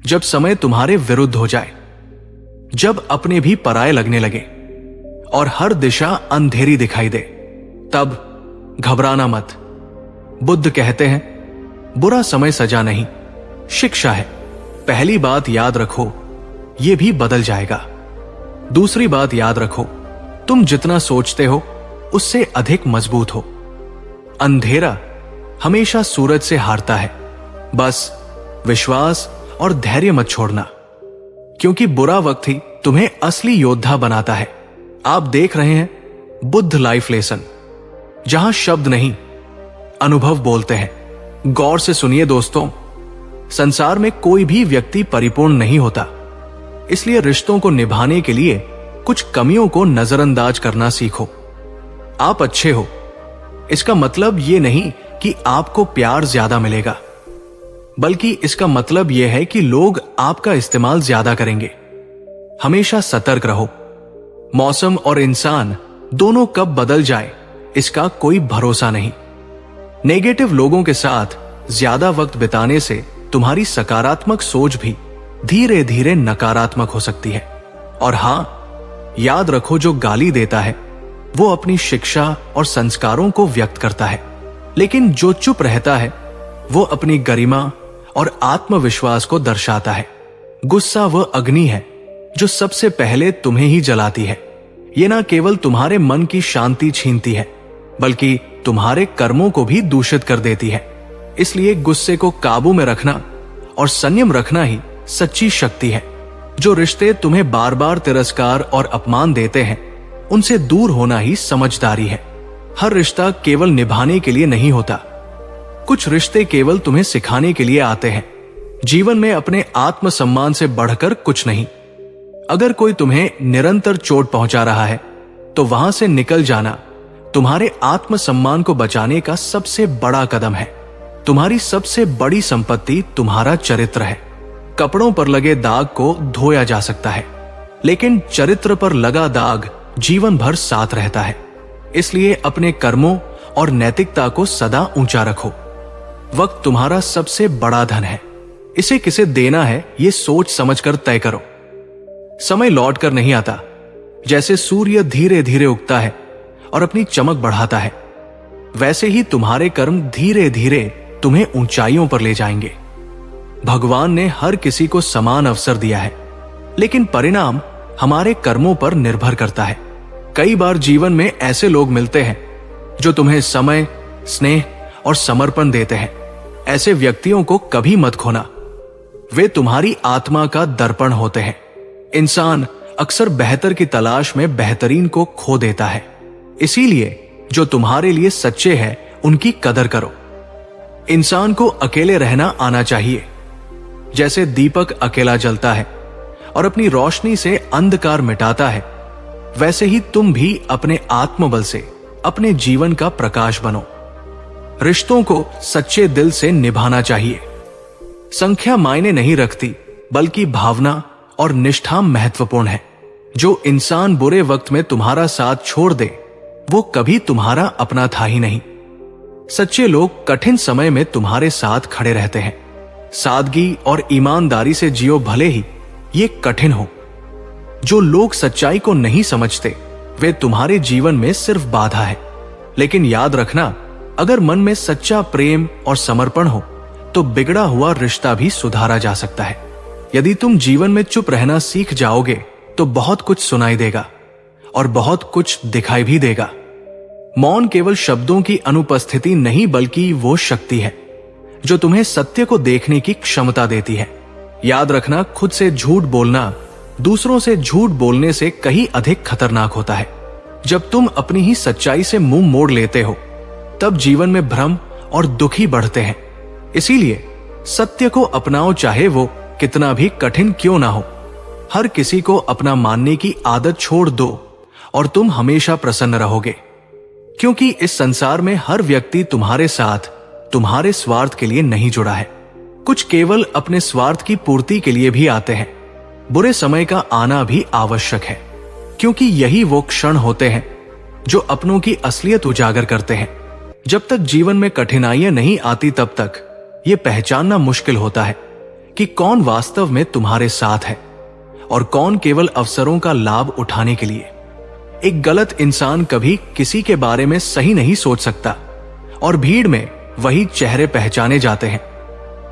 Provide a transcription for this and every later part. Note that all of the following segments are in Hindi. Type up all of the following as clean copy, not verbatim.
जब समय तुम्हारे विरुद्ध हो जाए, जब अपने भी पराये लगने लगे और हर दिशा अंधेरी दिखाई दे, तब घबराना मत। बुद्ध कहते हैं, बुरा समय सजा नहीं, शिक्षा है। पहली बात याद रखो, यह भी बदल जाएगा। दूसरी बात याद रखो, तुम जितना सोचते हो उससे अधिक मजबूत हो। अंधेरा हमेशा सूरज से हारता है। बस विश्वास और धैर्य मत छोड़ना, क्योंकि बुरा वक्त ही तुम्हें असली योद्धा बनाता है। आप देख रहे हैं बुद्ध लाइफ लेसन, जहां शब्द नहीं, अनुभव बोलते हैं। गौर से सुनिए दोस्तों, संसार में कोई भी व्यक्ति परिपूर्ण नहीं होता, इसलिए रिश्तों को निभाने के लिए कुछ कमियों को नजरअंदाज करना सीखो। आप अच्छे हो, इसका मतलब यह नहीं कि आपको प्यार ज्यादा मिलेगा, बल्कि इसका मतलब यह है कि लोग आपका इस्तेमाल ज्यादा करेंगे। हमेशा सतर्क रहो। मौसम और इंसान दोनों कब बदल जाए, इसका कोई भरोसा नहीं। नेगेटिव लोगों के साथ ज्यादा वक्त बिताने से तुम्हारी सकारात्मक सोच भी धीरे धीरे नकारात्मक हो सकती है। और हां, याद रखो, जो गाली देता है वो अपनी शिक्षा और संस्कारों को व्यक्त करता है, लेकिन जो चुप रहता है वो अपनी गरिमा और आत्मविश्वास को दर्शाता है। गुस्सा वह अग्नि है जो सबसे पहले तुम्हें ही जलाती है। ये ना केवल तुम्हारे मन की शांति छीनती है, बल्कि तुम्हारे कर्मों को भी दूषित कर देती है। इसलिए गुस्से को काबू में रखना और संयम रखना ही सच्ची शक्ति है। जो रिश्ते तुम्हें बार बार तिरस्कार और अपमान देते हैं, उनसे दूर होना ही समझदारी है। हर रिश्ता केवल निभाने के लिए नहीं होता, कुछ रिश्ते केवल तुम्हें सिखाने के लिए आते हैं। जीवन में अपने आत्मसम्मान से बढ़कर कुछ नहीं। अगर कोई तुम्हें निरंतर चोट पहुंचा रहा है, तो वहां से निकल जाना तुम्हारे आत्मसम्मान को बचाने का सबसे बड़ा कदम है। तुम्हारी सबसे बड़ी संपत्ति तुम्हारा चरित्र है। कपड़ों पर लगे दाग को धोया जा सकता है, लेकिन चरित्र पर लगा दाग जीवन भर साथ रहता है। इसलिए अपने कर्मों और नैतिकता को सदा ऊंचा रखो। वक्त तुम्हारा सबसे बड़ा धन है, इसे किसे देना है ये सोच समझकर तय करो। समय लौट कर नहीं आता। जैसे सूर्य धीरे धीरे उगता है और अपनी चमक बढ़ाता है, वैसे ही तुम्हारे कर्म धीरे धीरे तुम्हें ऊंचाइयों पर ले जाएंगे। भगवान ने हर किसी को समान अवसर दिया है, लेकिन परिणाम हमारे कर्मों पर निर्भर करता है। कई बार जीवन में ऐसे लोग मिलते हैं जो तुम्हें समय, स्नेह और समर्पण देते हैं। ऐसे व्यक्तियों को कभी मत खोना, वे तुम्हारी आत्मा का दर्पण होते हैं। इंसान अक्सर बेहतर की तलाश में बेहतरीन को खो देता है। इसीलिए जो तुम्हारे लिए सच्चे हैं उनकी कदर करो। इंसान को अकेले रहना आना चाहिए। जैसे दीपक अकेला जलता है और अपनी रोशनी से अंधकार मिटाता है, वैसे ही तुम भी अपने आत्मबल से अपने जीवन का प्रकाश बनो। रिश्तों को सच्चे दिल से निभाना चाहिए। संख्या मायने नहीं रखती, बल्कि भावना और निष्ठा महत्वपूर्ण है। जो इंसान बुरे वक्त में तुम्हारा साथ छोड़ दे, वो कभी तुम्हारा अपना था ही नहीं। सच्चे लोग कठिन समय में तुम्हारे साथ खड़े रहते हैं। सादगी और ईमानदारी से जियो, भले ही ये कठिन हो। जो लोग सच्चाई को नहीं समझते, वे तुम्हारे जीवन में सिर्फ बाधा है। लेकिन याद रखना, अगर मन में सच्चा प्रेम और समर्पण हो, तो बिगड़ा हुआ रिश्ता भी सुधारा जा सकता है। यदि तुम जीवन में चुप रहना सीख जाओगे, तो बहुत कुछ सुनाई देगा और बहुत कुछ दिखाई भी देगा। मौन केवल शब्दों की अनुपस्थिति नहीं, बल्कि वो शक्ति है जो तुम्हें सत्य को देखने की क्षमता देती है। याद रखना, खुद से झूठ बोलना दूसरों से झूठ बोलने से कहीं अधिक खतरनाक होता है। जब तुम अपनी ही सच्चाई से मुंह मोड़ लेते हो, तब जीवन में भ्रम और दुख ही बढ़ते हैं। इसीलिए सत्य को अपनाओ, चाहे वो कितना भी कठिन क्यों ना हो। हर किसी को अपना मानने की आदत छोड़ दो और तुम हमेशा प्रसन्न रहोगे, क्योंकि इस संसार में हर व्यक्ति तुम्हारे साथ तुम्हारे स्वार्थ के लिए नहीं जुड़ा है। कुछ केवल अपने स्वार्थ की पूर्ति के लिए भी आते हैं। बुरे समय का आना भी आवश्यक है, क्योंकि यही वो क्षण होते हैं जो अपनों की असलियत उजागर करते हैं। जब तक जीवन में कठिनाइयां नहीं आती, तब तक ये पहचानना मुश्किल होता है कि कौन वास्तव में तुम्हारे साथ है और कौन केवल अवसरों का लाभ उठाने के लिए। एक गलत इंसान कभी किसी के बारे में सही नहीं सोच सकता और भीड़ में वही चेहरे पहचाने जाते हैं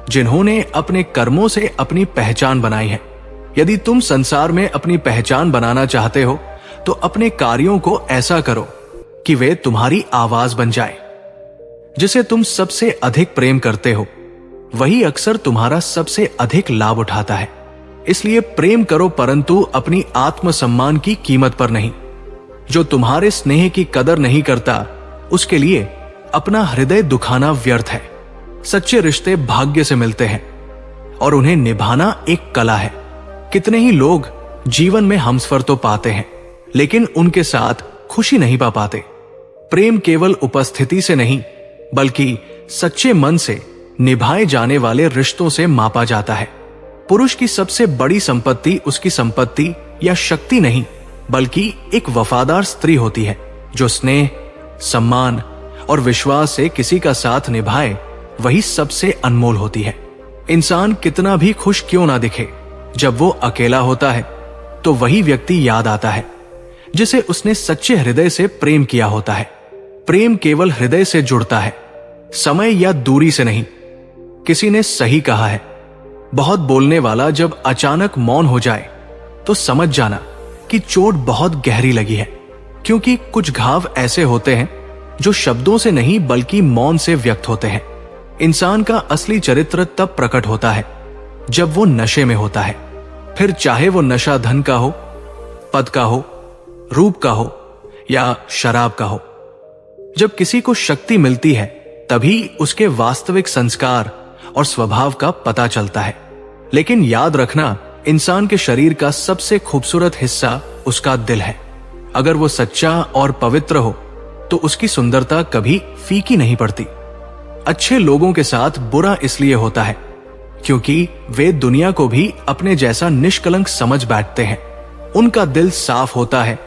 जिन्होंने अपने कर्मों से अपनी पहचान बनाई है। यदि तुम संसार में अपनी पहचान बनाना चाहते हो तो अपने कार्यों को ऐसा करो कि वे तुम्हारी आवाज बन जाए। जिसे तुम सबसे अधिक प्रेम करते हो वही अक्सर तुम्हारा सबसे अधिक लाभ उठाता है। इसलिए प्रेम करो, परंतु अपनी आत्मसम्मान की कीमत पर नहीं। जो तुम्हारे स्नेह की कदर नहीं करता उसके लिए अपना हृदय दुखाना व्यर्थ है। सच्चे रिश्ते भाग्य से मिलते हैं और उन्हें निभाना एक कला है। कितने ही लोग जीवन में हमसफर तो पाते हैं लेकिन उनके साथ खुशी नहीं पा पाते। प्रेम केवल उपस्थिति से नहीं बल्कि सच्चे मन से निभाए जाने वाले रिश्तों से मापा जाता है। पुरुष की सबसे बड़ी संपत्ति उसकी संपत्ति या शक्ति नहीं बल्कि एक वफादार स्त्री होती है जो स्नेह, सम्मान और विश्वास से किसी का साथ निभाए। वही सबसे अनमोल होती है। इंसान कितना भी खुश क्यों ना दिखे, जब वो अकेला होता है तो वही व्यक्ति याद आता है जिसे उसने सच्चे हृदय से प्रेम किया होता है। प्रेम केवल हृदय से जुड़ता है, समय या दूरी से नहीं। किसी ने सही कहा है, बहुत बोलने वाला जब अचानक मौन हो जाए तो समझ जाना कि चोट बहुत गहरी लगी है, क्योंकि कुछ घाव ऐसे होते हैं जो शब्दों से नहीं बल्कि मौन से व्यक्त होते हैं। इंसान का असली चरित्र तब प्रकट होता है जब वो नशे में होता है, फिर चाहे वो नशा धन का हो, पद का हो, रूप का हो या शराब का हो। जब किसी को शक्ति मिलती है तभी उसके वास्तविक संस्कार और स्वभाव का पता चलता है। लेकिन याद रखना, इंसान के शरीर का सबसे खूबसूरत हिस्सा उसका दिल है। अगर वो सच्चा और पवित्र हो तो उसकी सुंदरता कभी फीकी नहीं पड़ती। अच्छे लोगों के साथ बुरा इसलिए होता है क्योंकि वे दुनिया को भी अपने जैसा निष्कलंक समझ बैठते हैं। उनका दिल साफ होता है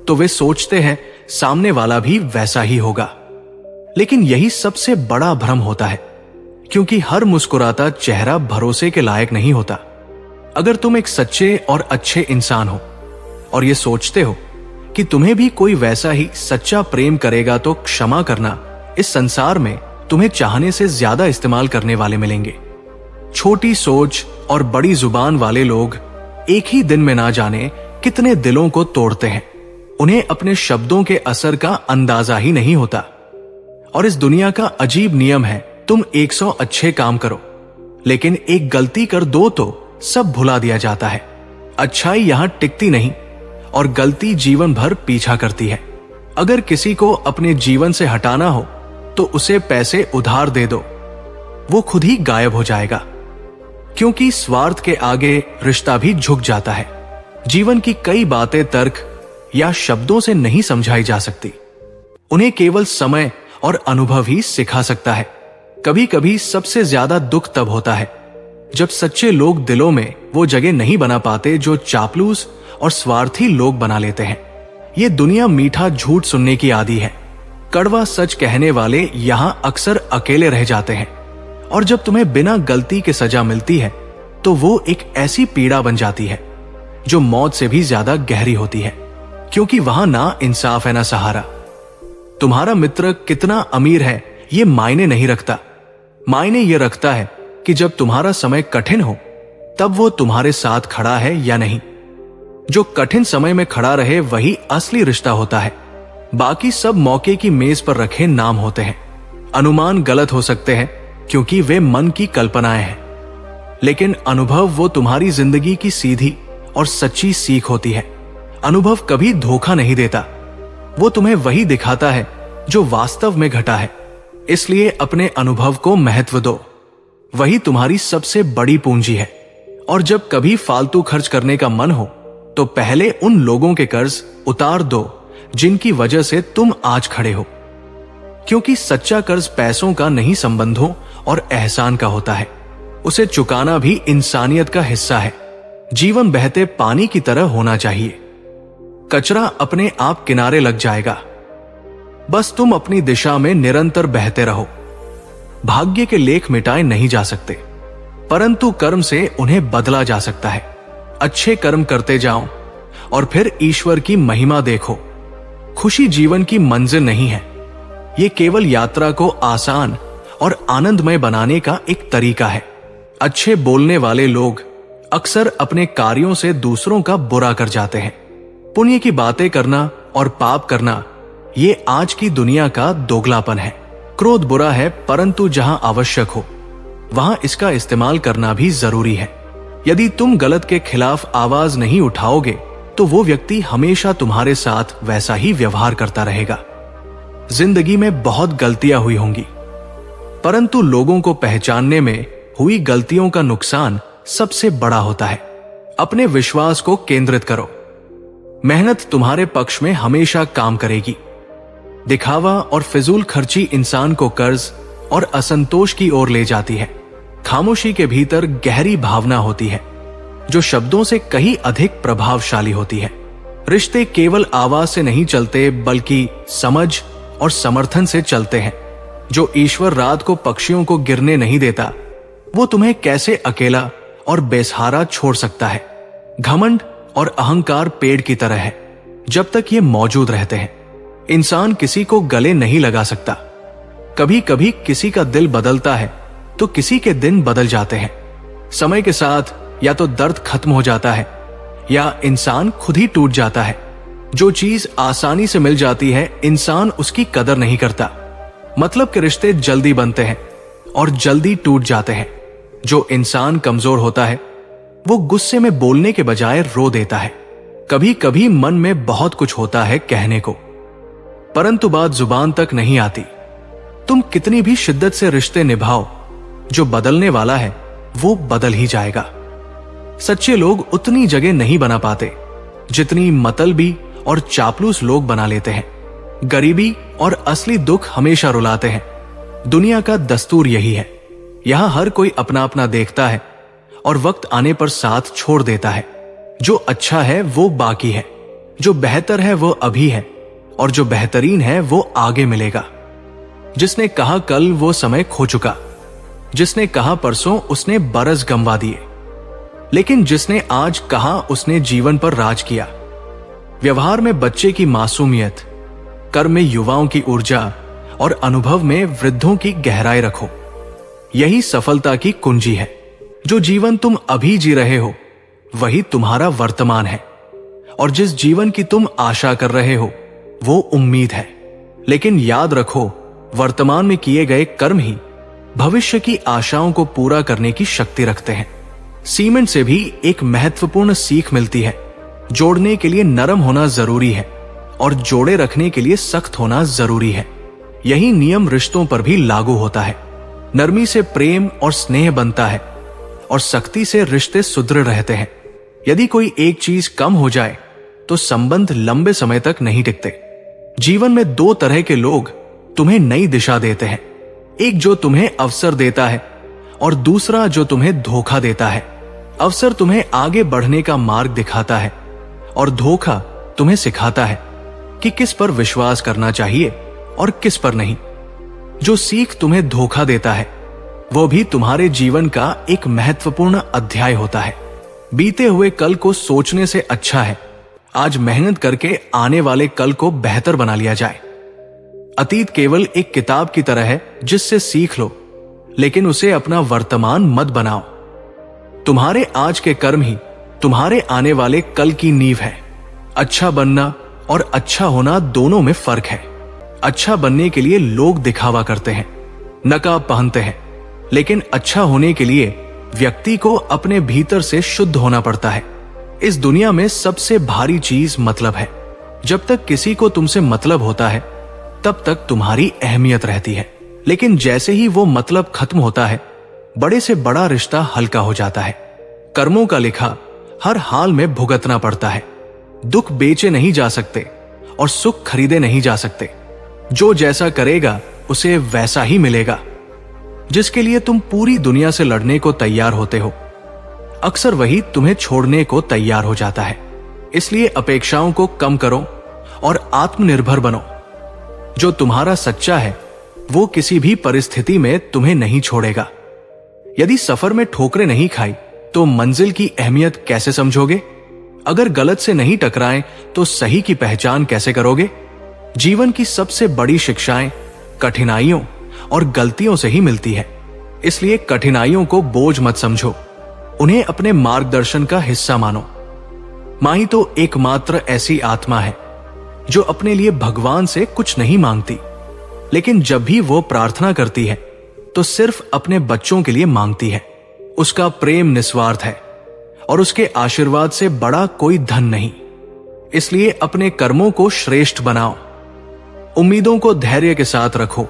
तो वे सोचते हैं सामने वाला भी वैसा ही होगा। लेकिन यही सबसे बड़ा भ्रम होता है, क्योंकि हर मुस्कुराता चेहरा भरोसे के लायक नहीं होता। अगर तुम एक सच्चे और अच्छे इंसान हो और ये सोचते हो कि तुम्हें भी कोई वैसा ही सच्चा प्रेम करेगा तो क्षमा करना, इस संसार में तुम्हें चाहने से ज्यादा इस्तेमाल करने वाले मिलेंगे। छोटी सोच और बड़ी जुबान वाले लोग एक ही दिन में ना जाने कितने दिलों को तोड़ते हैं। उन्हें अपने शब्दों के असर का अंदाजा ही नहीं होता। और इस दुनिया का अजीब नियम है, तुम 100 अच्छे काम करो लेकिन एक गलती कर दो तो सब भुला दिया जाता है। अच्छाई यहां टिकती नहीं और गलती जीवन भर पीछा करती है। अगर किसी को अपने जीवन से हटाना हो तो उसे पैसे उधार दे दो, वो खुद ही गायब हो जाएगा, क्योंकि स्वार्थ के आगे रिश्ता भी झुक जाता है। जीवन की कई बातें तर्क या शब्दों से नहीं समझाई जा सकती, उन्हें केवल समय और अनुभव ही सिखा सकता है। कभी कभी सबसे ज्यादा दुख तब होता है जब सच्चे लोग दिलों में वो जगह नहीं बना पाते जो चापलूस और स्वार्थी लोग बना लेते हैं। ये दुनिया मीठा झूठ सुनने की आदी है। कड़वा सच कहने वाले यहां अक्सर अकेले रह जाते हैं, और जब तुम्हें बिना गलती के सजा मिलती है तो वो एक ऐसी पीड़ा बन जाती है जो मौत से भी ज्यादा गहरी होती है, क्योंकि वहां ना इंसाफ है ना सहारा। तुम्हारा मित्र कितना अमीर है ये मायने नहीं रखता। मायने ये रखता है कि जब तुम्हारा समय कठिन हो तब वो तुम्हारे साथ खड़ा है या नहीं। जो कठिन समय में खड़ा रहे वही असली रिश्ता होता है। बाकी सब मौके की मेज पर रखे नाम होते हैं। अनुमान गलत हो सकते हैं क्योंकि वे मन की कल्पनाएं हैं, लेकिन अनुभव वो तुम्हारी जिंदगी की सीधी और सच्ची सीख होती है। अनुभव कभी धोखा नहीं देता, वो तुम्हें वही दिखाता है जो वास्तव में घटा है। इसलिए अपने अनुभव को महत्व दो, वही तुम्हारी सबसे बड़ी पूंजी है। और जब कभी फालतू खर्च करने का मन हो तो पहले उन लोगों के कर्ज उतार दो जिनकी वजह से तुम आज खड़े हो, क्योंकि सच्चा कर्ज पैसों का नहीं, संबंधों और एहसान का होता है। उसे चुकाना भी इंसानियत का हिस्सा है। जीवन बहते पानी की तरह होना चाहिए। कचरा अपने आप किनारे लग जाएगा, बस तुम अपनी दिशा में निरंतर बहते रहो। भाग्य के लेख मिटाए नहीं जा सकते, परंतु कर्म से उन्हें बदला जा सकता है। अच्छे कर्म करते जाओ और फिर ईश्वर की महिमा देखो। खुशी जीवन की मंजिल नहीं है, ये केवल यात्रा को आसान और आनंदमय बनाने का एक तरीका है। अच्छे बोलने वाले लोग अक्सर अपने कार्यों से दूसरों का बुरा कर जाते हैं। पुण्य की बातें करना और पाप करना, ये आज की दुनिया का दोगलापन है। क्रोध बुरा है, परंतु जहां आवश्यक हो वहां इसका इस्तेमाल करना भी जरूरी है। यदि तुम गलत के खिलाफ आवाज नहीं उठाओगे तो वो व्यक्ति हमेशा तुम्हारे साथ वैसा ही व्यवहार करता रहेगा। जिंदगी में बहुत गलतियां हुई होंगी, परंतु लोगों को पहचानने में हुई गलतियों का नुकसान सबसे बड़ा होता है। अपने विश्वास को केंद्रित करो। मेहनत तुम्हारे पक्ष में हमेशा काम करेगी। दिखावा और फिजूल खर्ची इंसान को कर्ज और असंतोष की ओर ले जाती है। खामोशी के भीतर गहरी भावना होती है जो शब्दों से कहीं अधिक प्रभावशाली होती है। रिश्ते केवल आवाज से नहीं चलते, बल्कि समझ और समर्थन से चलते हैं। जो ईश्वर रात को पक्षियों को गिरने नहीं देता, वो तुम्हें कैसे अकेला और बेसहारा छोड़ सकता है। घमंड और अहंकार पेड़ की तरह है, जब तक ये मौजूद रहते हैं इंसान किसी को गले नहीं लगा सकता। कभी कभी किसी का दिल बदलता है तो किसी के दिन बदल जाते हैं। समय के साथ या तो दर्द खत्म हो जाता है या इंसान खुद ही टूट जाता है। जो चीज आसानी से मिल जाती है, इंसान उसकी कदर नहीं करता। मतलब के रिश्ते जल्दी बनते हैं और जल्दी टूट जाते हैं। जो इंसान कमजोर होता है वो गुस्से में बोलने के बजाय रो देता है। कभी कभी मन में बहुत कुछ होता है कहने को, परंतु बात जुबान तक नहीं आती। तुम कितनी भी शिद्दत से रिश्ते निभाओ, जो बदलने वाला है वो बदल ही जाएगा। सच्चे लोग उतनी जगह नहीं बना पाते जितनी मतलबी और चापलूस लोग बना लेते हैं। गरीबी और असली दुख हमेशा रुलाते हैं। दुनिया का दस्तूर यही है। यहां हर कोई अपना अपना देखता है और वक्त आने पर साथ छोड़ देता है। जो अच्छा है वो बाकी है, जो बेहतर है वो अभी है, और जो बेहतरीन है वो आगे मिलेगा। जिसने कहा कल वो समय खो चुका, जिसने कहा परसों उसने बरस गंवा दिए, लेकिन जिसने आज कहा उसने जीवन पर राज किया। व्यवहार में बच्चे की मासूमियत, कर्म में युवाओं की ऊर्जा और अनुभव में वृद्धों की गहराई रखो। यही सफलता की कुंजी है। जो जीवन तुम अभी जी रहे हो वही तुम्हारा वर्तमान है, और जिस जीवन की तुम आशा कर रहे हो वो उम्मीद है। लेकिन याद रखो, वर्तमान में किए गए कर्म ही भविष्य की आशाओं को पूरा करने की शक्ति रखते हैं। सीमेंट से भी एक महत्वपूर्ण सीख मिलती है। जोड़ने के लिए नरम होना जरूरी है और जोड़े रखने के लिए सख्त होना जरूरी है। यही नियम रिश्तों पर भी लागू होता है। नरमी से प्रेम और स्नेह बनता है और सख्ती से रिश्ते सुदृढ़ रहते हैं। यदि कोई एक चीज कम हो जाए तो संबंध लंबे समय तक नहीं टिकते। जीवन में दो तरह के लोग तुम्हें नई दिशा देते हैं, एक जो तुम्हें अवसर देता है और दूसरा जो तुम्हें धोखा देता है। अवसर तुम्हें आगे बढ़ने का मार्ग दिखाता है और धोखा तुम्हें सिखाता है कि किस पर विश्वास करना चाहिए और किस पर नहीं। जो सीख तुम्हें धोखा देता है वो भी तुम्हारे जीवन का एक महत्वपूर्ण अध्याय होता है। बीते हुए कल को सोचने से अच्छा है आज मेहनत करके आने वाले कल को बेहतर बना लिया जाए। अतीत केवल एक किताब की तरह है जिससे सीख लो, लेकिन उसे अपना वर्तमान मत बनाओ। तुम्हारे आज के कर्म ही तुम्हारे आने वाले कल की नींव है। अच्छा बनना और अच्छा होना दोनों में फर्क है। अच्छा बनने के लिए लोग दिखावा करते हैं, नकाब पहनते हैं, लेकिन अच्छा होने के लिए व्यक्ति को अपने भीतर से शुद्ध होना पड़ता है। इस दुनिया में सबसे भारी चीज मतलब है। जब तक किसी को तुमसे मतलब होता है तब तक तुम्हारी अहमियत रहती है, लेकिन जैसे ही वो मतलब खत्म होता है बड़े से बड़ा रिश्ता हल्का हो जाता है। कर्मों का लिखा हर हाल में भुगतना पड़ता है। दुख बेचे नहीं जा सकते और सुख खरीदे नहीं जा सकते। जो जैसा करेगा उसे वैसा ही मिलेगा। जिसके लिए तुम पूरी दुनिया से लड़ने को तैयार होते हो, अक्सर वही तुम्हें छोड़ने को तैयार हो जाता है। इसलिए अपेक्षाओं को कम करो और आत्मनिर्भर बनो। जो तुम्हारा सच्चा है वो किसी भी परिस्थिति में तुम्हें नहीं छोड़ेगा। यदि सफर में ठोकरें नहीं खाई तो मंजिल की अहमियत कैसे समझोगे? अगर गलत से नहीं टकराए तो सही की पहचान कैसे करोगे? जीवन की सबसे बड़ी शिक्षाएं कठिनाइयों और गलतियों से ही मिलती है। इसलिए कठिनाइयों को बोझ मत समझो, उन्हें अपने मार्गदर्शन का हिस्सा मानो। माही तो एकमात्र ऐसी आत्मा है जो अपने लिए भगवान से कुछ नहीं मांगती, लेकिन जब भी वो प्रार्थना करती है तो सिर्फ अपने बच्चों के लिए मांगती है। उसका प्रेम निस्वार्थ है और उसके आशीर्वाद से बड़ा कोई धन नहीं। इसलिए अपने कर्मों को श्रेष्ठ बनाओ, उम्मीदों को धैर्य के साथ रखो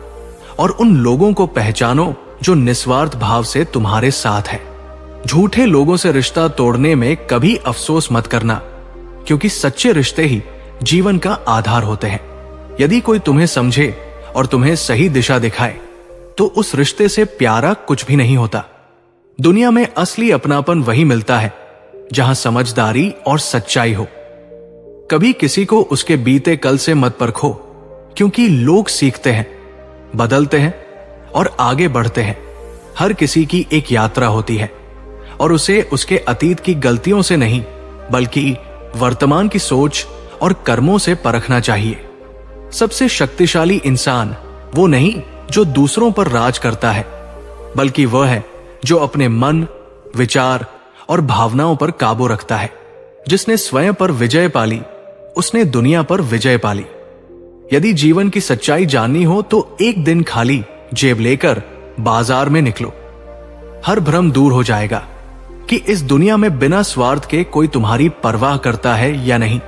और उन लोगों को पहचानो जो निस्वार्थ भाव से तुम्हारे साथ है। झूठे लोगों से रिश्ता तोड़ने में कभी अफसोस मत करना, क्योंकि सच्चे रिश्ते ही जीवन का आधार होते हैं। यदि कोई तुम्हें समझे और तुम्हें सही दिशा दिखाए तो उस रिश्ते से प्यारा कुछ भी नहीं होता। दुनिया में असली अपनापन वही मिलता है जहां समझदारी और सच्चाई हो। कभी किसी को उसके बीते कल से मत परखो, क्योंकि लोग सीखते हैं, बदलते हैं और आगे बढ़ते हैं। हर किसी की एक यात्रा होती है और उसे उसके अतीत की गलतियों से नहीं, बल्कि वर्तमान की सोच और कर्मों से परखना चाहिए। सबसे शक्तिशाली इंसान वो नहीं जो दूसरों पर राज करता है, बल्कि वह है जो अपने मन, विचार और भावनाओं पर काबू रखता है। जिसने स्वयं पर विजय पाली, उसने दुनिया पर विजय पाली। यदि जीवन की सच्चाई जाननी हो तो एक दिन खाली जेब लेकर बाजार में निकलो। हर भ्रम दूर हो जाएगा कि इस दुनिया में बिना स्वार्थ के कोई तुम्हारी परवाह करता है या नहीं।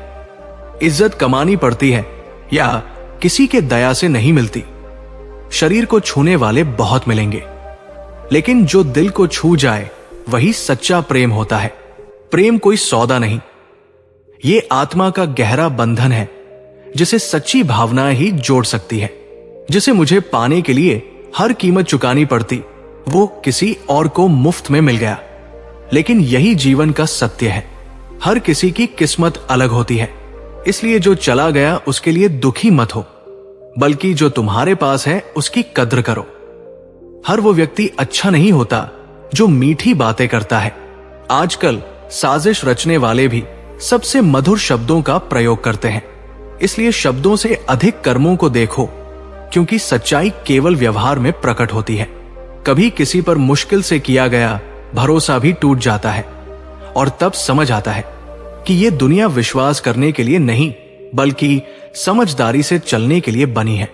इज्जत कमानी पड़ती है या किसी के दया से नहीं मिलती। शरीर को छूने वाले बहुत मिलेंगे, लेकिन जो दिल को छू जाए वही सच्चा प्रेम होता है। प्रेम कोई सौदा नहीं, ये आत्मा का गहरा बंधन है जिसे सच्ची भावनाएं ही जोड़ सकती है। जिसे मुझे पाने के लिए हर कीमत चुकानी पड़ती, वो किसी और को मुफ्त में मिल गया। लेकिन यही जीवन का सत्य है, हर किसी की किस्मत अलग होती है। इसलिए जो चला गया उसके लिए दुखी मत हो, बल्कि जो तुम्हारे पास है उसकी कद्र करो। हर वो व्यक्ति अच्छा नहीं होता जो मीठी बातें करता है। आजकल साजिश रचने वाले भी सबसे मधुर शब्दों का प्रयोग करते हैं। इसलिए शब्दों से अधिक कर्मों को देखो, क्योंकि सच्चाई केवल व्यवहार में प्रकट होती है। कभी किसी पर मुश्किल से किया गया भरोसा भी टूट जाता है और तब समझ आता है कि ये दुनिया विश्वास करने के लिए नहीं, बल्कि समझदारी से चलने के लिए बनी है।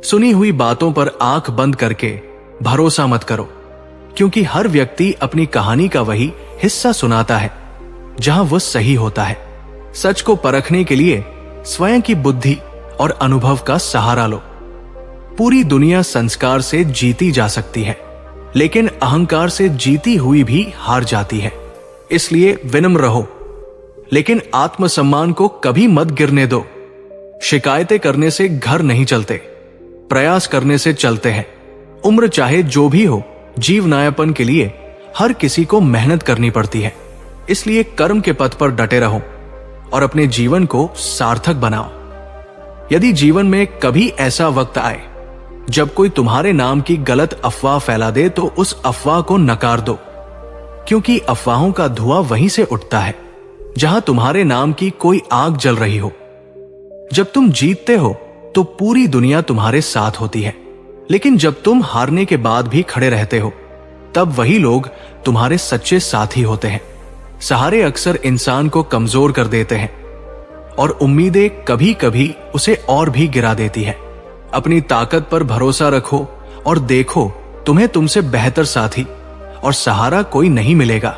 सुनी हुई बातों पर आंख बंद करके भरोसा मत करो, क्योंकि हर व्यक्ति अपनी कहानी का वही हिस्सा सुनाता है जहां वह सही होता है। सच को परखने के लिए स्वयं की बुद्धि और अनुभव का सहारा लो। पूरी दुनिया संस्कार से जीती जा सकती है, लेकिन अहंकार से जीती हुई भी हार जाती है। इसलिए विनम्र रहो, लेकिन आत्मसम्मान को कभी मत गिरने दो। शिकायतें करने से घर नहीं चलते, प्रयास करने से चलते हैं। उम्र चाहे जो भी हो, जीवनायापन के लिए हर किसी को मेहनत करनी पड़ती है। इसलिए कर्म के पथ पर डटे रहो और अपने जीवन को सार्थक बनाओ। यदि जीवन में कभी ऐसा वक्त आए जब कोई तुम्हारे नाम की गलत अफवाह फैला दे, तो उस अफवाह को नकार दो, क्योंकि अफवाहों का धुआं वहीं से उठता है जहां तुम्हारे नाम की कोई आग जल रही हो। जब तुम जीतते हो तो पूरी दुनिया तुम्हारे साथ होती है, लेकिन जब तुम हारने के बाद भी खड़े रहते हो, तब वही लोग तुम्हारे सच्चे साथी होते हैं। सहारे अक्सर इंसान को कमजोर कर देते हैं और उम्मीदें कभी कभी उसे और भी गिरा देती है। अपनी ताकत पर भरोसा रखो और देखो, तुम्हें तुमसे बेहतर साथी और सहारा कोई नहीं मिलेगा।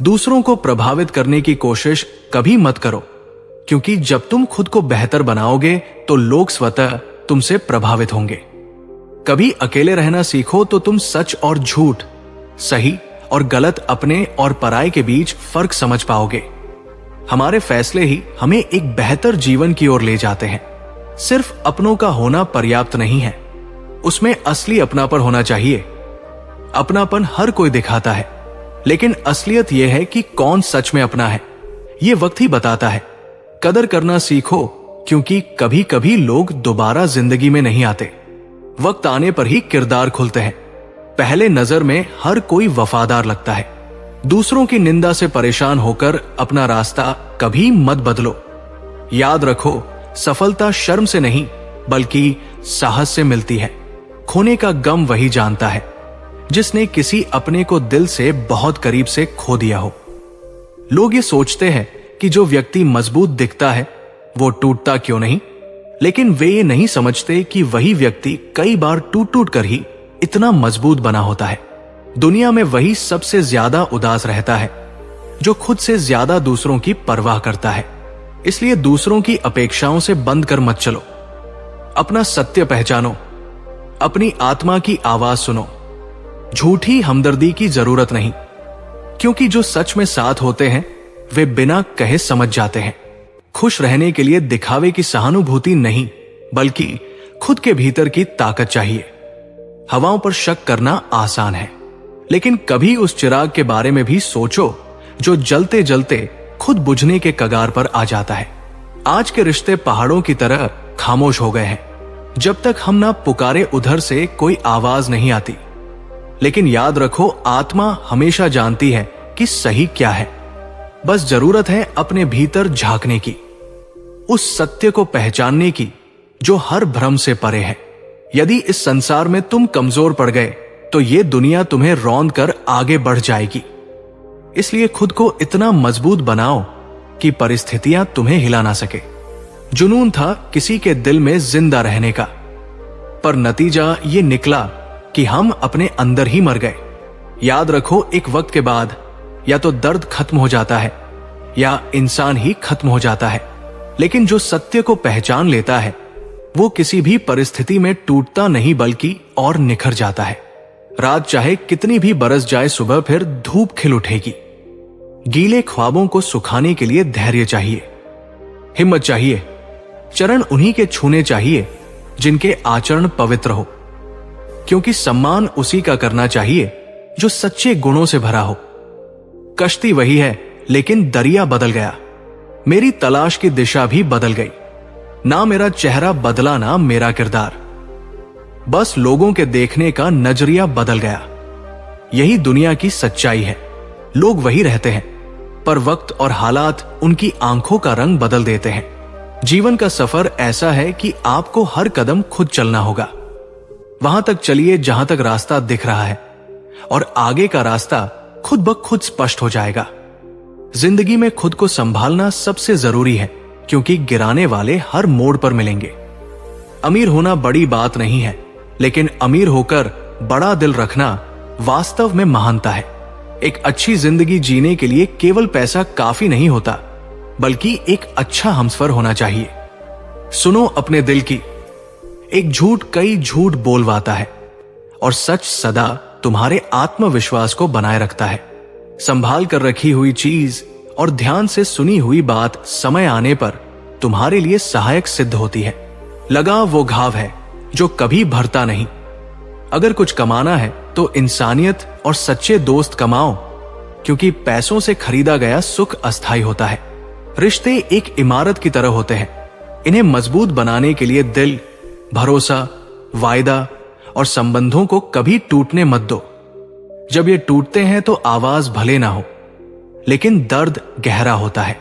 दूसरों को प्रभावित करने की कोशिश कभी मत करो, क्योंकि जब तुम खुद को बेहतर बनाओगे तो लोग स्वतः तुमसे प्रभावित होंगे। कभी अकेले रहना सीखो तो तुम सच और झूठ, सही और गलत, अपने और पराये के बीच फर्क समझ पाओगे। हमारे फैसले ही हमें एक बेहतर जीवन की ओर ले जाते हैं। सिर्फ अपनों का होना पर्याप्त नहीं है, उसमें असली अपनापन होना चाहिए। अपनापन हर कोई दिखाता है, लेकिन असलियत यह है कि कौन सच में अपना है, यह वक्त ही बताता है। कदर करना सीखो, क्योंकि कभी कभी लोग दोबारा जिंदगी में नहीं आते, वक्त आने पर ही किरदार खुलते हैं। पहले नजर में हर कोई वफादार लगता है। दूसरों की निंदा से परेशान होकर अपना रास्ता कभी मत बदलो। याद रखो, सफलता शर्म से नहीं बल्कि साहस से मिलती है। खोने का गम वही जानता है जिसने किसी अपने को दिल से बहुत करीब से खो दिया हो। लोग ये सोचते हैं कि जो व्यक्ति मजबूत दिखता है वो टूटता क्यों नहीं, लेकिन वे ये नहीं समझते कि वही व्यक्ति कई बार टूट टूट कर ही इतना मजबूत बना होता है। दुनिया में वही सबसे ज्यादा उदास रहता है जो खुद से ज्यादा दूसरों की परवाह करता है। इसलिए दूसरों की अपेक्षाओं से बंद कर मत चलो। अपना सत्य पहचानो, अपनी आत्मा की आवाज सुनो। झूठी हमदर्दी की जरूरत नहीं, क्योंकि जो सच में साथ होते हैं वे बिना कहे समझ जाते हैं। खुश रहने के लिए दिखावे की सहानुभूति नहीं बल्कि खुद के भीतर की ताकत चाहिए। हवाओं पर शक करना आसान है, लेकिन कभी उस चिराग के बारे में भी सोचो जो जलते जलते खुद बुझने के कगार पर आ जाता है। आज के रिश्ते पहाड़ों की तरह खामोश हो गए हैं। जब तक हम ना पुकारे उधर से कोई आवाज नहीं आती। लेकिन याद रखो, आत्मा हमेशा जानती है कि सही क्या है। बस जरूरत है अपने भीतर झांकने की, उस सत्य को पहचानने की जो हर भ्रम से परे है। यदि इस संसार में तुम कमजोर पड़ गए तो ये दुनिया तुम्हें रौंद कर आगे बढ़ जाएगी। इसलिए खुद को इतना मजबूत बनाओ कि परिस्थितियां तुम्हें हिला ना सके। जुनून था किसी के दिल में जिंदा रहने का, पर नतीजा ये निकला कि हम अपने अंदर ही मर गए। याद रखो, एक वक्त के बाद या तो दर्द खत्म हो जाता है या इंसान ही खत्म हो जाता है, लेकिन जो सत्य को पहचान लेता है वो किसी भी परिस्थिति में टूटता नहीं बल्कि और निखर जाता है। रात चाहे कितनी भी बरस जाए, सुबह फिर धूप खिल उठेगी। गीले ख्वाबों को सुखाने के लिए धैर्य चाहिए, हिम्मत चाहिए। चरण उन्हीं के छूने चाहिए जिनके आचरण पवित्र हो, क्योंकि सम्मान उसी का करना चाहिए जो सच्चे गुणों से भरा हो। कश्ती वही है लेकिन दरिया बदल गया। मेरी तलाश की दिशा भी बदल गई। ना मेरा चेहरा बदला, ना मेरा किरदार। बस लोगों के देखने का नजरिया बदल गया। यही दुनिया की सच्चाई है। लोग वही रहते हैं, पर वक्त और हालात उनकी आंखों का रंग बदल देते हैं। जीवन का सफर ऐसा है कि आपको हर कदम खुद चलना होगा। वहां तक चलिए जहां तक रास्ता दिख रहा है, और आगे का रास्ता खुद ब खुद स्पष्ट हो जाएगा। जिंदगी में खुद को संभालना सबसे जरूरी है, क्योंकि गिराने वाले हर मोड़ पर मिलेंगे। अमीर होना बड़ी बात नहीं है, लेकिन अमीर होकर बड़ा दिल रखना वास्तव में महानता है। एक अच्छी जिंदगी जीने के लिए केवल पैसा काफी नहीं होता, बल्कि एक अच्छा हमसफर होना चाहिए। सुनो अपने दिल की। एक झूठ कई झूठ बोलवाता है, और सच सदा तुम्हारे आत्मविश्वास को बनाए रखता है। संभाल कर रखी हुई चीज और ध्यान से सुनी हुई बात समय आने पर तुम्हारे लिए सहायक सिद्ध होती है। लगाव वो घाव है जो कभी भरता नहीं। अगर कुछ कमाना है तो इंसानियत और सच्चे दोस्त कमाओ, क्योंकि पैसों से खरीदा गया सुख अस्थायी होता है। रिश्ते एक इमारत की तरह होते हैं। इन्हें मजबूत बनाने के लिए दिल, भरोसा, वायदा और संबंधों को कभी टूटने मत दो। जब ये टूटते हैं तो आवाज भले ना हो, लेकिन दर्द गहरा होता है।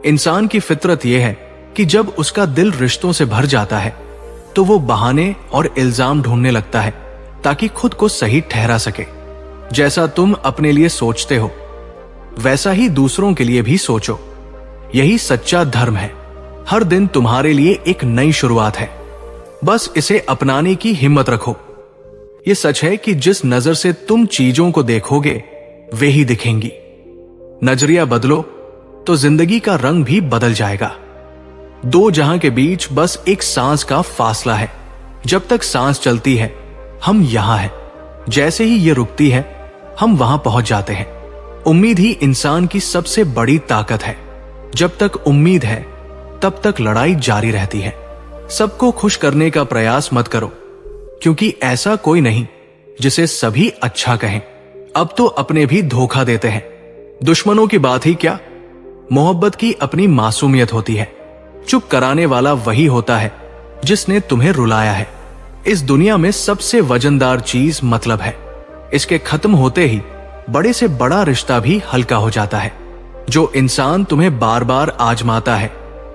इंसान की फितरत यह है कि जब उसका दिल रिश्तों से भर जाता है तो वो बहाने और इल्जाम ढूंढने लगता है ताकि खुद को सही ठहरा सके। जैसा तुम अपने लिए सोचते हो वैसा ही दूसरों के लिए भी सोचो। यही सच्चा धर्म है। हर दिन तुम्हारे लिए एक नई शुरुआत है। बस इसे अपनाने की हिम्मत रखो। यह सच है कि जिस नजर से तुम चीजों को देखोगे वे ही दिखेंगी। नजरिया बदलो तो जिंदगी का रंग भी बदल जाएगा। दो जहां के बीच बस एक सांस का फासला है। जब तक सांस चलती है हम यहां हैं। जैसे ही ये रुकती है हम वहां पहुंच जाते हैं। उम्मीद ही इंसान की सबसे बड़ी ताकत है। जब तक उम्मीद है तब तक लड़ाई जारी रहती है। सबको खुश करने का प्रयास मत करो, क्योंकि ऐसा कोई नहीं जिसे सभी अच्छा कहें। अब तो अपने भी धोखा देते हैं। दुश्मनों की बात ही क्या, मोहब्बत की अपनी मासूमियत होती है। चुप कराने वाला वही होता है जिसने तुम्हें रुलाया है। इस दुनिया में सबसे वजनदार चीज मतलब है। इसके खत्म होते ही बड़े से बड़ा रिश्ता भी हल्का हो जाता है। जो इंसान तुम्हें बार बार आजमाता है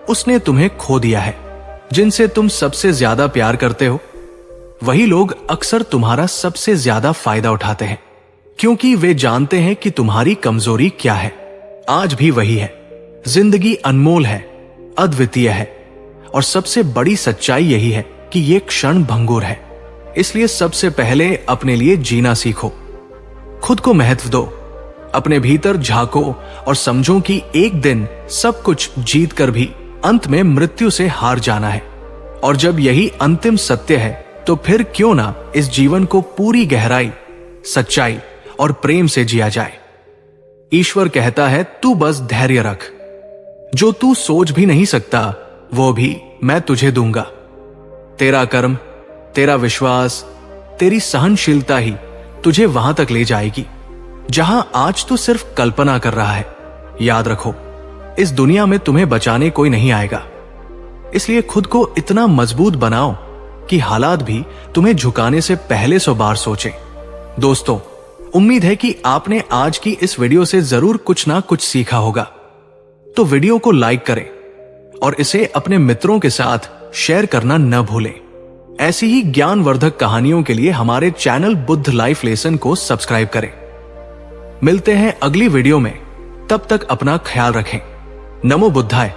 उसने तुम्हें खो दिया है। जिनसे तुम सबसे ज्यादा प्यार करते हो वही लोग अक्सर तुम्हारा सबसे ज्यादा फायदा उठाते हैं, क्योंकि वे जानते हैं कि तुम्हारी कमजोरी क्या है। आज भी वही है। जिंदगी अनमोल है, अद्वितीय है, और सबसे बड़ी सच्चाई यही है कि ये क्षण भंगुर है। इसलिए सबसे पहले अपने लिए जीना सीखो, खुद को महत्व दो, अपने भीतर झांको और समझो कि एक दिन सब कुछ जीत कर भी अंत में मृत्यु से हार जाना है। और जब यही अंतिम सत्य है तो फिर क्यों ना इस जीवन को पूरी गहराई, सच्चाई और प्रेम से जिया जाए। ईश्वर कहता है तू बस धैर्य रख, जो तू सोच भी नहीं सकता वो भी मैं तुझे दूंगा। तेरा कर्म, तेरा विश्वास, तेरी सहनशीलता ही तुझे वहां तक ले जाएगी जहां आज तू सिर्फ कल्पना कर रहा है। याद रखो, इस दुनिया में तुम्हें बचाने कोई नहीं आएगा, इसलिए खुद को इतना मजबूत बनाओ कि हालात भी तुम्हें झुकाने से पहले 100 बार सोचें। दोस्तों, उम्मीद है कि आपने आज की इस वीडियो से जरूर कुछ ना कुछ सीखा होगा। तो वीडियो को लाइक करें और इसे अपने मित्रों के साथ शेयर करना न भूलें। ऐसी ही ज्ञानवर्धक कहानियों के लिए हमारे चैनल बुद्ध लाइफ लेसन को सब्सक्राइब करें। मिलते हैं अगली वीडियो में, तब तक अपना ख्याल रखें। नमो बुद्धाय।